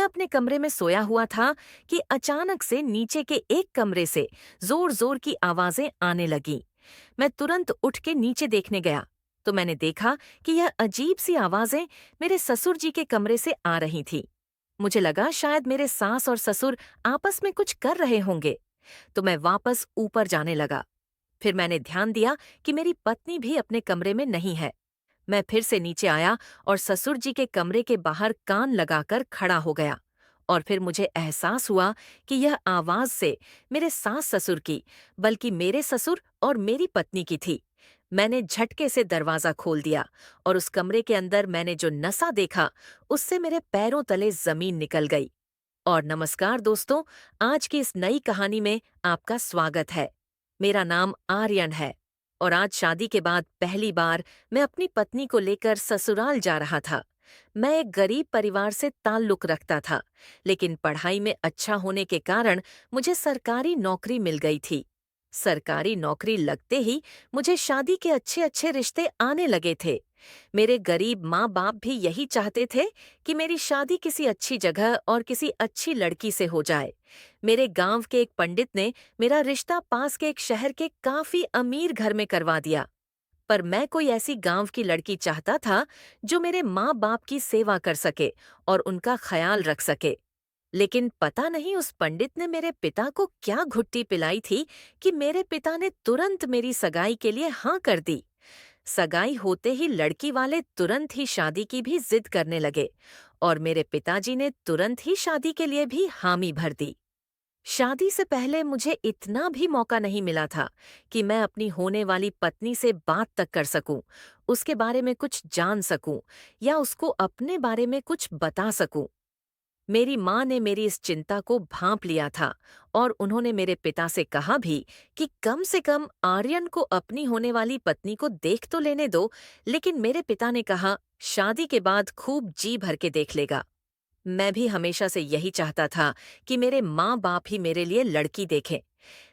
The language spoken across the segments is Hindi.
अपने कमरे में सोया हुआ था कि अचानक से नीचे के एक कमरे से जोर जोर की आवाजें आने लगी। मैं तुरंत उठ के नीचे देखने गया तो मैंने देखा कि यह अजीब सी आवाजें मेरे ससुर जी के कमरे से आ रही थी। मुझे लगा शायद मेरे सास और ससुर आपस में कुछ कर रहे होंगे, तो मैं वापस ऊपर जाने लगा। फिर मैंने ध्यान दिया कि मेरी पत्नी भी अपने कमरे में नहीं है। मैं फिर से नीचे आया और ससुर जी के कमरे के बाहर कान लगाकर खड़ा हो गया। और फिर मुझे एहसास हुआ कि यह आवाज से मेरे सास ससुर की, बल्कि मेरे ससुर और मेरी पत्नी की थी। मैंने झटके से दरवाजा खोल दिया और उस कमरे के अंदर मैंने जो नसा देखा, उससे मेरे पैरों तले जमीन निकल गई। और नमस्कार दोस्तों, आज की इस नई कहानी में आपका स्वागत है। मेरा नाम आर्यन है और आज शादी के बाद पहली बार मैं अपनी पत्नी को लेकर ससुराल जा रहा था। मैं एक गरीब परिवार से ताल्लुक रखता था, लेकिन पढ़ाई में अच्छा होने के कारण मुझे सरकारी नौकरी मिल गई थी। सरकारी नौकरी लगते ही मुझे शादी के अच्छे अच्छे रिश्ते आने लगे थे। मेरे गरीब माँ बाप भी यही चाहते थे कि मेरी शादी किसी अच्छी जगह और किसी अच्छी लड़की से हो जाए। मेरे गांव के एक पंडित ने मेरा रिश्ता पास के एक शहर के काफी अमीर घर में करवा दिया। पर मैं कोई ऐसी गांव की लड़की चाहता था जो मेरे माँ बाप की सेवा कर सके और उनका ख्याल रख सके। लेकिन पता नहीं उस पंडित ने मेरे पिता को क्या घुट्टी पिलाई थी कि मेरे पिता ने तुरंत मेरी सगाई के लिए हाँ कर दी। सगाई होते ही लड़की वाले तुरंत ही शादी की भी जिद करने लगे और मेरे पिताजी ने तुरंत ही शादी के लिए भी हामी भर दी। शादी से पहले मुझे इतना भी मौका नहीं मिला था कि मैं अपनी होने वाली पत्नी से बात तक कर सकूं, उसके बारे में कुछ जान सकूं या उसको अपने बारे में कुछ बता सकूं। मेरी माँ ने मेरी इस चिंता को भांप लिया था और उन्होंने मेरे पिता से कहा भी कि कम से कम आर्यन को अपनी होने वाली पत्नी को देख तो लेने दो। लेकिन मेरे पिता ने कहा, शादी के बाद खूब जी भर के देख लेगा। मैं भी हमेशा से यही चाहता था कि मेरे माँ बाप ही मेरे लिए लड़की देखें।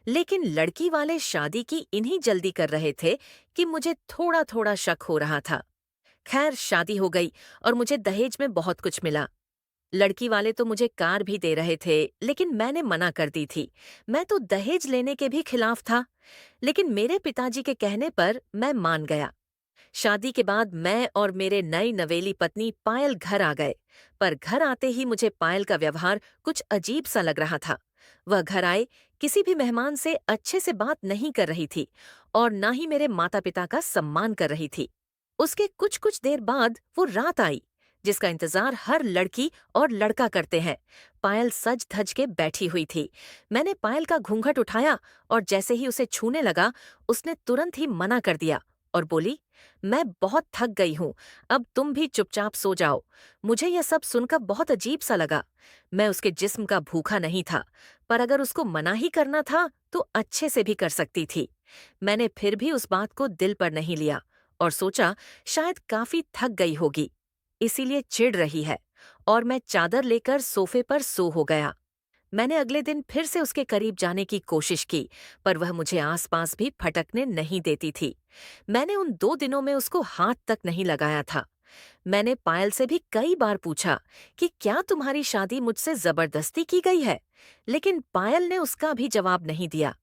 लेकिन लड़की वाले शादी की इन्हीं जल्दी कर रहे थे कि मुझे थोड़ा थोड़ा शक हो रहा था। खैर, शादी हो गई और मुझे दहेज में बहुत कुछ मिला। लड़की वाले तो मुझे कार भी दे रहे थे, लेकिन मैंने मना कर दी थी। मैं तो दहेज लेने के भी खिलाफ था, लेकिन मेरे पिताजी के कहने पर मैं मान गया। शादी के बाद मैं और मेरे नई नवेली पत्नी पायल घर आ गए, पर घर आते ही मुझे पायल का व्यवहार कुछ अजीब सा लग रहा था। वह घर आए किसी भी मेहमान से अच्छे से बात नहीं कर रही थी और न ही मेरे माता पिता का सम्मान कर रही थी। उसके कुछ कुछ देर बाद वो रात आई, जिसका इंतजार हर लड़की और लड़का करते हैं। पायल सज धज के बैठी हुई थी। मैंने पायल का घूंघट उठाया और जैसे ही उसे छूने लगा, उसने तुरंत ही मना कर दिया और बोली, मैं बहुत थक गई हूँ, अब तुम भी चुपचाप सो जाओ। मुझे यह सब सुनकर बहुत अजीब सा लगा। मैं उसके जिस्म का भूखा नहीं था, पर अगर उसको मना ही करना था तो अच्छे से भी कर सकती थी। मैंने फिर भी उस बात को दिल पर नहीं लिया और सोचा शायद काफी थक गई होगी, इसीलिए चिढ़ रही है, और मैं चादर लेकर सोफे पर सो हो गया। मैंने अगले दिन फिर से उसके करीब जाने की कोशिश की, पर वह मुझे आसपास भी फटकने नहीं देती थी। मैंने उन 2 दिनों में उसको हाथ तक नहीं लगाया था। मैंने पायल से भी कई बार पूछा कि क्या तुम्हारी शादी मुझसे जबरदस्ती की गई है, लेकिन पायल ने उसका भी जवाब नहीं दिया।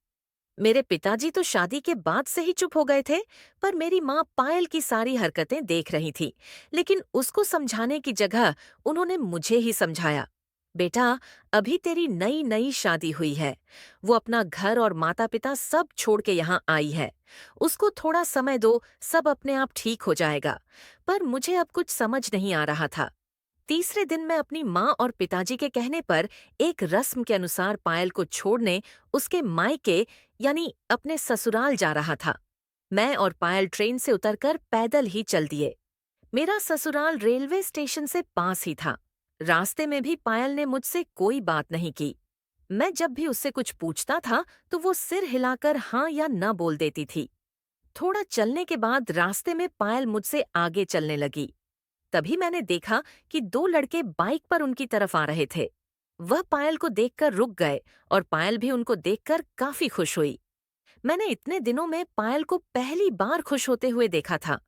मेरे पिताजी तो शादी के बाद से ही चुप हो गए थे, पर मेरी माँ पायल की सारी हरकतें देख रही थी, लेकिन उसको समझाने की जगह उन्होंने मुझे ही समझाया। बेटा, अभी तेरी नई नई शादी हुई है। वो अपना घर और माता पिता सब छोड़ के यहाँ आई है। उसको थोड़ा समय दो, सब अपने आप ठीक हो जाएगा। पर मुझे अब कुछ समझ नहीं आ रहा था। तीसरे दिन मैं अपनी माँ और पिताजी के कहने पर एक रस्म के अनुसार पायल को छोड़ने उसके मायके यानी अपने ससुराल जा रहा था। मैं और पायल ट्रेन से उतरकर पैदल ही चल दिए। मेरा ससुराल रेलवे स्टेशन से पास ही था। रास्ते में भी पायल ने मुझसे कोई बात नहीं की। मैं जब भी उससे कुछ पूछता था तो वो सिर हिलाकर हाँ या न बोल देती थी। थोड़ा चलने के बाद रास्ते में पायल मुझसे आगे चलने लगी। तभी मैंने देखा कि 2 लड़के बाइक पर उनकी तरफ आ रहे थे। वह पायल को देखकर रुक गए और पायल भी उनको देखकर काफी खुश हुई। मैंने इतने दिनों में पायल को पहली बार खुश होते हुए देखा था।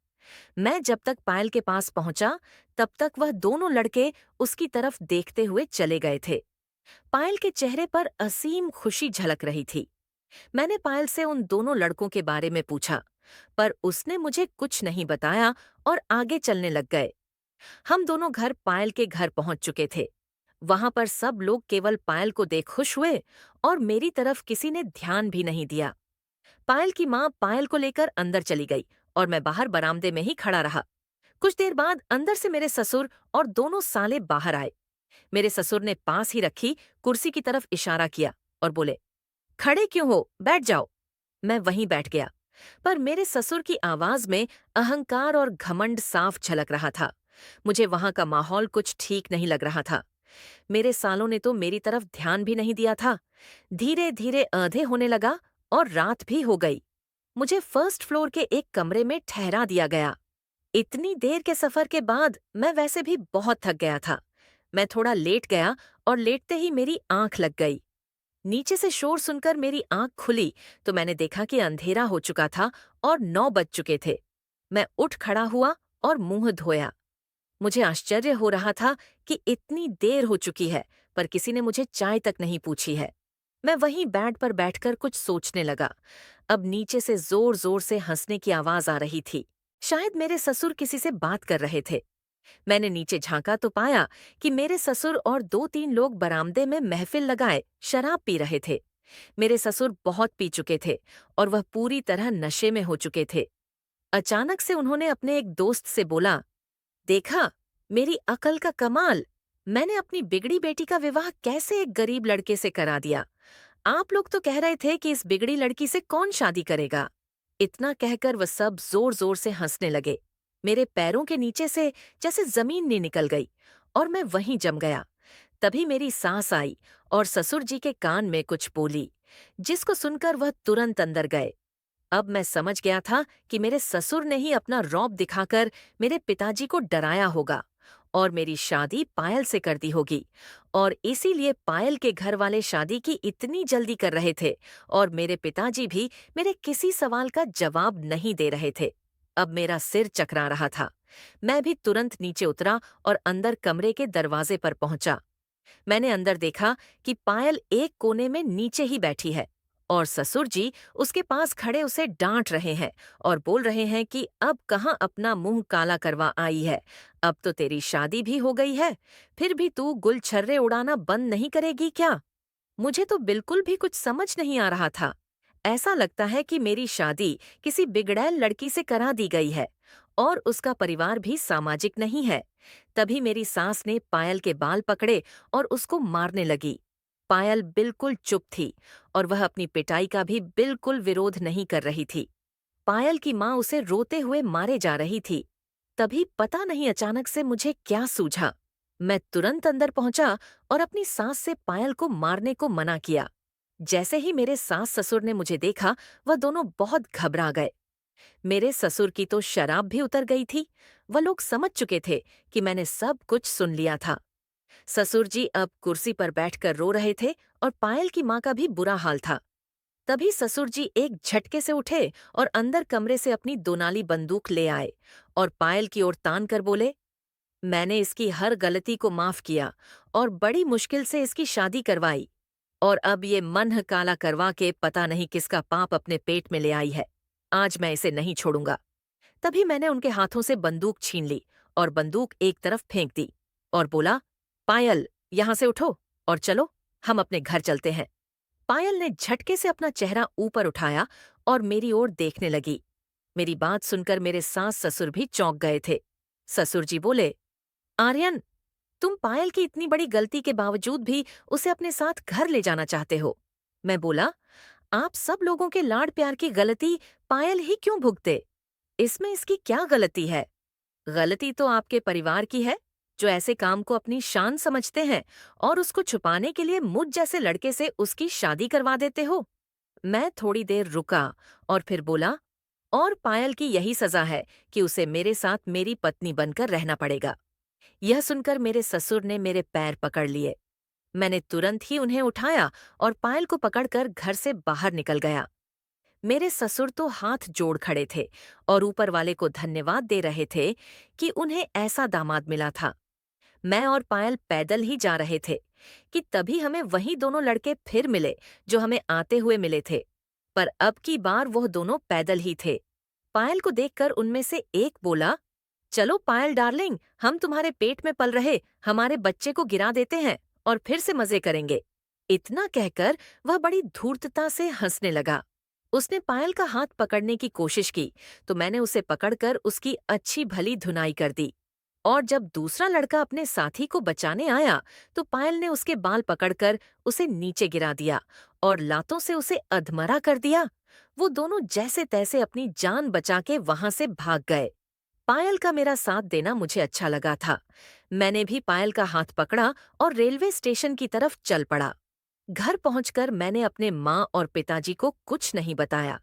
मैं जब तक पायल के पास पहुंचा, तब तक वह दोनों लड़के उसकी तरफ देखते हुए चले गए थे। पायल के चेहरे पर असीम खुशी झलक रही थी। मैंने पायल से उन दोनों लड़कों के बारे में पूछा, पर उसने मुझे कुछ नहीं बताया और आगे चलने लग गए। हम दोनों घर पायल के घर पहुंच चुके थे। वहां पर सब लोग केवल पायल को देख खुश हुए और मेरी तरफ किसी ने ध्यान भी नहीं दिया। पायल की माँ पायल को लेकर अंदर चली गई और मैं बाहर बरामदे में ही खड़ा रहा। कुछ देर बाद अंदर से मेरे ससुर और दोनों साले बाहर आए। मेरे ससुर ने पास ही रखी कुर्सी की तरफ इशारा किया और बोले, खड़े क्यों हो, बैठ जाओ। मैं वहीं बैठ गया, पर मेरे ससुर की आवाज में अहंकार और घमंड साफ झलक रहा था। मुझे वहां का माहौल कुछ ठीक नहीं लग रहा था। मेरे सालों ने तो मेरी तरफ ध्यान भी नहीं दिया था। धीरे धीरे आधे होने लगा और रात भी हो गई। मुझे फर्स्ट फ्लोर के एक कमरे में ठहरा दिया गया। इतनी देर के सफर के बाद मैं वैसे भी बहुत थक गया था। मैं थोड़ा लेट गया और लेटते ही मेरी आंख लग गई। नीचे से शोर सुनकर मेरी आंख खुली तो मैंने देखा कि अंधेरा हो चुका था और 9 बज चुके थे। मैं उठ खड़ा हुआ और मुंह धोया। मुझे आश्चर्य हो रहा था कि इतनी देर हो चुकी है, पर किसी ने मुझे चाय तक नहीं पूछी है। मैं वहीं बेड पर बैठकर कुछ सोचने लगा। अब नीचे से जोर जोर से हंसने की आवाज आ रही थी। शायद मेरे ससुर किसी से बात कर रहे थे। मैंने नीचे झांका तो पाया कि मेरे ससुर और 2-3 लोग बरामदे में महफिल लगाए शराब पी रहे थे। मेरे ससुर बहुत पी चुके थे और वह पूरी तरह नशे में हो चुके थे। अचानक से उन्होंने अपने एक दोस्त से बोला, देखा, मेरी अकल का कमाल। मैंने अपनी बिगड़ी बेटी का विवाह कैसे एक गरीब लड़के से करा दिया। आप लोग तो कह रहे थे कि इस बिगड़ी लड़की से कौन शादी करेगा। इतना कहकर वह सब जोर जोर से हंसने लगे। मेरे पैरों के नीचे से जैसे जमीन ने निकल गई और मैं वहीं जम गया। तभी मेरी सास आई और ससुर जी के कान में कुछ बोली, जिसको सुनकर वह तुरंत अंदर गए। अब मैं समझ गया था कि मेरे ससुर ने ही अपना रौब दिखाकर मेरे पिताजी को डराया होगा और मेरी शादी पायल से कर दी होगी, और इसीलिए पायल के घर वाले शादी की इतनी जल्दी कर रहे थे और मेरे पिताजी भी मेरे किसी सवाल का जवाब नहीं दे रहे थे। अब मेरा सिर चकरा रहा था। मैं भी तुरंत नीचे उतरा और अंदर कमरे के दरवाजे पर पहुंचा। मैंने अंदर देखा कि पायल एक कोने में नीचे ही बैठी है और ससुर जी उसके पास खड़े उसे डांट रहे हैं और बोल रहे हैं कि अब कहाँ अपना मुंह काला करवा आई है। अब तो तेरी शादी भी हो गई है, फिर भी तू गुलछर्रे उड़ाना बंद नहीं करेगी क्या? मुझे तो बिल्कुल भी कुछ समझ नहीं आ रहा था। ऐसा लगता है कि मेरी शादी किसी बिगड़ैल लड़की से करा दी गई है और उसका परिवार भी सामाजिक नहीं है। तभी मेरी सास ने पायल के बाल पकड़े और उसको मारने लगी। पायल बिल्कुल चुप थी और वह अपनी पिटाई का भी बिल्कुल विरोध नहीं कर रही थी। पायल की माँ उसे रोते हुए मारे जा रही थी। तभी पता नहीं अचानक से मुझे क्या सूझा। मैं तुरंत अंदर पहुंचा और अपनी सास से पायल को मारने को मना किया। जैसे ही मेरे सास ससुर ने मुझे देखा, वह दोनों बहुत घबरा गए। मेरे ससुर की तो शराब भी उतर गई थी। वह लोग समझ चुके थे कि मैंने सब कुछ सुन लिया था। ससुर जी अब कुर्सी पर बैठकर रो रहे थे और पायल की माँ का भी बुरा हाल था। तभी ससुर जी एक झटके से उठे और अंदर कमरे से अपनी दोनाली बंदूक ले आए और पायल की ओर तान कर बोले, मैंने इसकी हर गलती को माफ किया और बड़ी मुश्किल से इसकी शादी करवाई, और अब ये मन काला करवा के पता नहीं किसका पाप अपने पेट में ले आई है। आज मैं इसे नहीं छोड़ूंगा। तभी मैंने उनके हाथों से बंदूक छीन ली और बंदूक एक तरफ फेंक दी और बोला, पायल, यहां से उठो और चलो, हम अपने घर चलते हैं। पायल ने झटके से अपना चेहरा ऊपर उठाया और मेरी ओर देखने लगी। मेरी बात सुनकर मेरे सास ससुर भी चौंक गए थे। ससुर जी बोले, आर्यन, तुम पायल की इतनी बड़ी गलती के बावजूद भी उसे अपने साथ घर ले जाना चाहते हो। मैं बोला, आप सब लोगों के लाड प्यार की गलती पायल ही क्यों भुगते? इसमें इसकी क्या गलती है? गलती तो आपके परिवार की है, जो ऐसे काम को अपनी शान समझते हैं और उसको छुपाने के लिए मुझ जैसे लड़के से उसकी शादी करवा देते हो। मैं थोड़ी देर रुका और फिर बोला, और पायल की यही सजा है कि उसे मेरे साथ मेरी पत्नी बनकर रहना पड़ेगा। यह सुनकर मेरे ससुर ने मेरे पैर पकड़ लिए। मैंने तुरंत ही उन्हें उठाया और पायल को पकड़कर घर से बाहर निकल गया। मेरे ससुर तो हाथ जोड़ खड़े थे और ऊपर वाले को धन्यवाद दे रहे थे कि उन्हें ऐसा दामाद मिला था। मैं और पायल पैदल ही जा रहे थे कि तभी हमें वही दोनों लड़के फिर मिले जो हमें आते हुए मिले थे। पर अब की बार वह दोनों पैदल ही थे। पायल को देखकर उनमें से एक बोला, चलो पायल डार्लिंग, हम तुम्हारे पेट में पल रहे हमारे बच्चे को गिरा देते हैं और फिर से मजे करेंगे। इतना कहकर वह बड़ी धूर्तता से हंसने लगा। उसने पायल का हाथ पकड़ने की कोशिश की तो मैंने उसे पकड़कर उसकी अच्छी भली धुनाई कर दी। और जब दूसरा लड़का अपने साथी को बचाने आया तो पायल ने उसके बाल पकड़कर उसे नीचे गिरा दिया और लातों से उसे अधमरा कर दिया। वो दोनों जैसे तैसे अपनी जान बचा के वहां से भाग गए। पायल का मेरा साथ देना मुझे अच्छा लगा था। मैंने भी पायल का हाथ पकड़ा और रेलवे स्टेशन की तरफ चल पड़ा। घर पहुंचकर मैंने अपने माँ और पिताजी को कुछ नहीं बताया,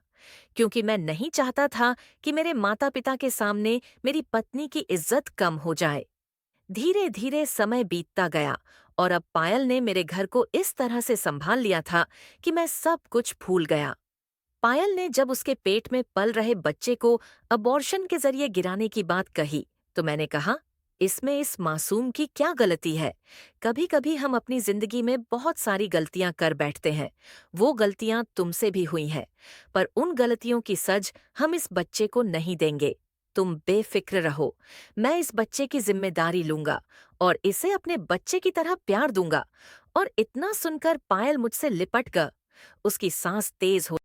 क्योंकि मैं नहीं चाहता था कि मेरे माता पिता के सामने मेरी पत्नी की इज्जत कम हो जाए। धीरे धीरे समय बीतता गया और अब पायल ने मेरे घर को इस तरह से संभाल लिया था कि मैं सब कुछ भूल गया। पायल ने जब उसके पेट में पल रहे बच्चे को अबॉर्शन के जरिए गिराने की बात कही तो मैंने कहा, इसमें इस मासूम की क्या गलती है। कभी कभी हम अपनी जिंदगी में बहुत सारी गलतियां कर बैठते हैं। वो गलतियां तुमसे भी हुई हैं, पर उन गलतियों की सज हम इस बच्चे को नहीं देंगे। तुम बेफिक्र रहो। मैं इस बच्चे की जिम्मेदारी लूंगा और इसे अपने बच्चे की तरह प्यार दूंगा। और इतना सुनकर पायल मुझसे लिपट गया। उसकी सांस तेज हो